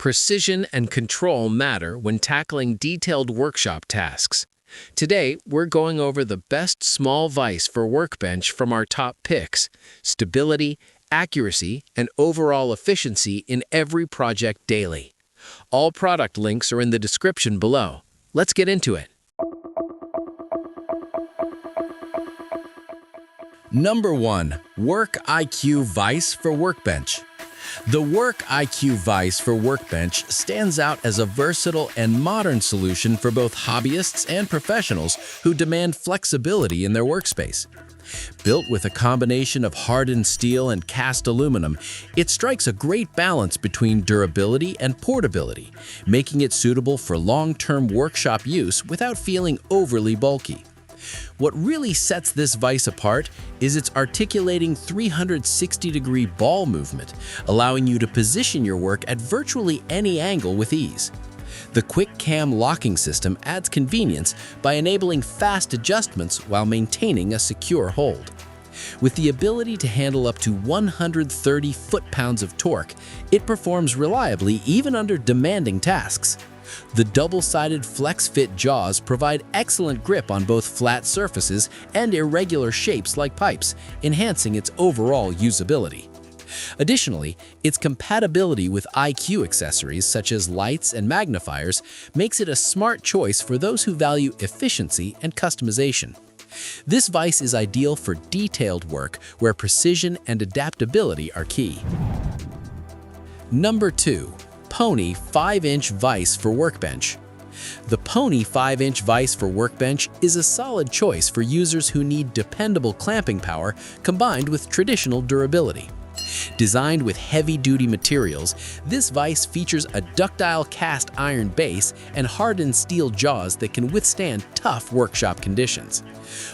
Precision and control matter when tackling detailed workshop tasks. Today, we're going over the best small vise for Workbench from our top picks: stability, accuracy, and overall efficiency in every project daily. All product links are in the description below. Let's get into it. Number 1. WORK IQ Vise for Workbench. The WORK IQ Vise for Workbench stands out as a versatile and modern solution for both hobbyists and professionals who demand flexibility in their workspace. Built with a combination of hardened steel and cast aluminum, it strikes a great balance between durability and portability, making it suitable for long-term workshop use without feeling overly bulky. What really sets this vise apart is its articulating 360-degree ball movement, allowing you to position your work at virtually any angle with ease. The quick cam locking system adds convenience by enabling fast adjustments while maintaining a secure hold. With the ability to handle up to 130 foot-pounds of torque, it performs reliably even under demanding tasks. The double-sided flex-fit jaws provide excellent grip on both flat surfaces and irregular shapes like pipes, enhancing its overall usability. Additionally, its compatibility with IQ accessories such as lights and magnifiers makes it a smart choice for those who value efficiency and customization. This vise is ideal for detailed work where precision and adaptability are key. Number 2. Pony 5-inch Vise for Workbench. The Pony 5-inch Vise for Workbench is a solid choice for users who need dependable clamping power combined with traditional durability. Designed with heavy-duty materials, this vise features a ductile cast iron base and hardened steel jaws that can withstand tough workshop conditions.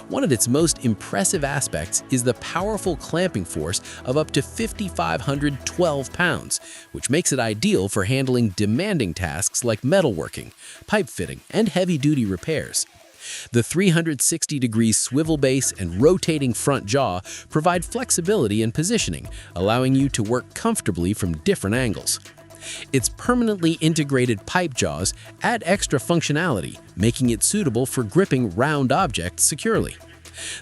One of its most impressive aspects is the powerful clamping force of up to 5,512 pounds, which makes it ideal for handling demanding tasks like metalworking, pipe fitting, and heavy-duty repairs. The 360-degree swivel base and rotating front jaw provide flexibility and positioning, allowing you to work comfortably from different angles. Its permanently integrated pipe jaws add extra functionality, making it suitable for gripping round objects securely.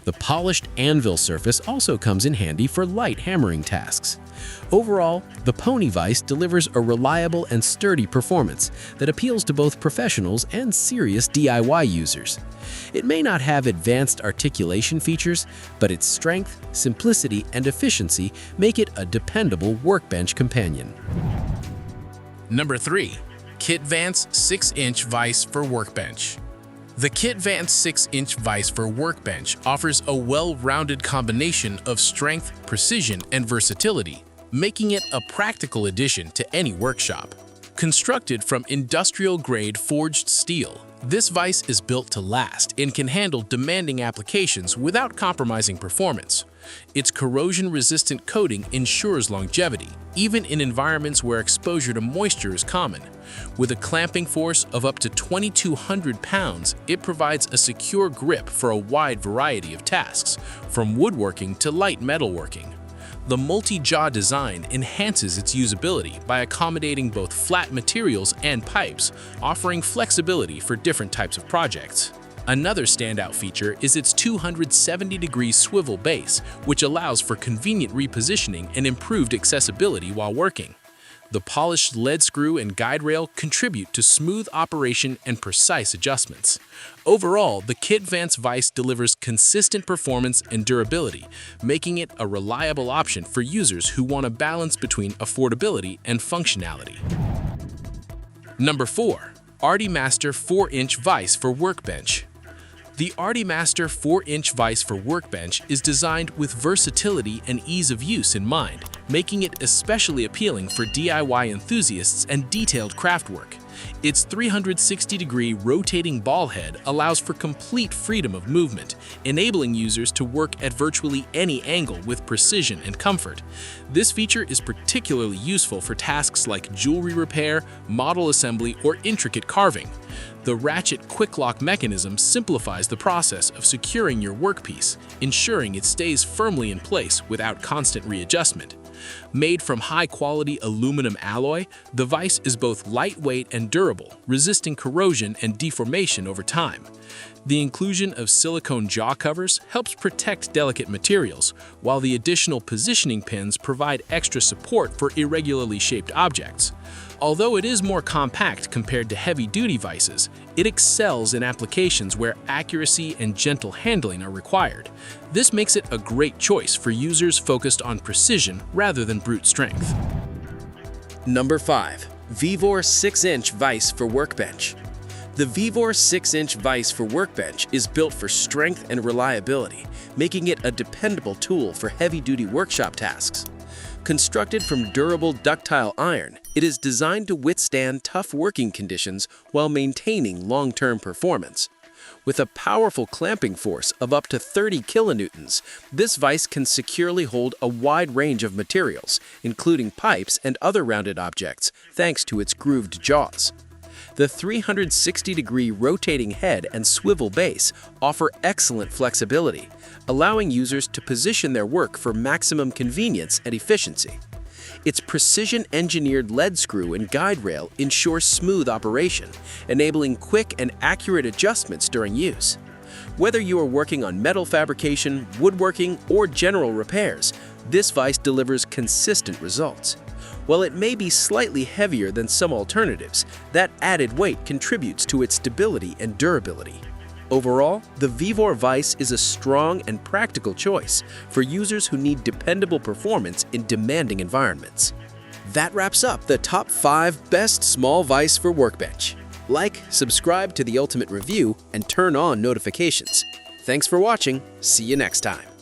The polished anvil surface also comes in handy for light hammering tasks. Overall, the Pony Vise delivers a reliable and sturdy performance that appeals to both professionals and serious DIY users. It may not have advanced articulation features, but its strength, simplicity, and efficiency make it a dependable workbench companion. Number 3. Kitvance 6-inch Vise for Workbench. The Kitvance 6-inch Vise for Workbench offers a well-rounded combination of strength, precision, and versatility, making it a practical addition to any workshop. Constructed from industrial-grade forged steel, this vise is built to last and can handle demanding applications without compromising performance. Its corrosion-resistant coating ensures longevity, even in environments where exposure to moisture is common. With a clamping force of up to 2,200 pounds, it provides a secure grip for a wide variety of tasks, from woodworking to light metalworking. The multi-jaw design enhances its usability by accommodating both flat materials and pipes, offering flexibility for different types of projects. Another standout feature is its 270-degree swivel base, which allows for convenient repositioning and improved accessibility while working. The polished lead screw and guide rail contribute to smooth operation and precise adjustments. Overall, the Kitvance Vise delivers consistent performance and durability, making it a reliable option for users who want a balance between affordability and functionality. Number 4. ARTYMASTER 4-inch Vise for Workbench. The ARTYMASTER 4-inch Vise for Workbench is designed with versatility and ease of use in mind, making it especially appealing for DIY enthusiasts and detailed craftwork. Its 360-degree rotating ball head allows for complete freedom of movement, enabling users to work at virtually any angle with precision and comfort. This feature is particularly useful for tasks like jewelry repair, model assembly, or intricate carving. The ratchet quick lock mechanism simplifies the process of securing your workpiece, ensuring it stays firmly in place without constant readjustment. Made from high-quality aluminum alloy, the vise is both lightweight and durable, resisting corrosion and deformation over time. The inclusion of silicone jaw covers helps protect delicate materials, while the additional positioning pins provide extra support for irregularly shaped objects. Although it is more compact compared to heavy-duty vices, it excels in applications where accuracy and gentle handling are required. This makes it a great choice for users focused on precision rather than brute strength. Number 5. VEVOR 6-inch Vise for Workbench. The VEVOR 6-inch Vise for Workbench is built for strength and reliability, making it a dependable tool for heavy-duty workshop tasks. Constructed from durable ductile iron, it is designed to withstand tough working conditions while maintaining long-term performance. With a powerful clamping force of up to 30 kilonewtons, this vise can securely hold a wide range of materials, including pipes and other rounded objects, thanks to its grooved jaws. The 360-degree rotating head and swivel base offer excellent flexibility, allowing users to position their work for maximum convenience and efficiency. Its precision-engineered lead screw and guide rail ensure smooth operation, enabling quick and accurate adjustments during use. Whether you are working on metal fabrication, woodworking, or general repairs, this vise delivers consistent results. While it may be slightly heavier than some alternatives, that added weight contributes to its stability and durability. Overall, the VEVOR Vise is a strong and practical choice for users who need dependable performance in demanding environments. That wraps up the top 5 best small vise for Workbench. Like, subscribe to The Ultimate Review, and turn on notifications. Thanks for watching. See you next time.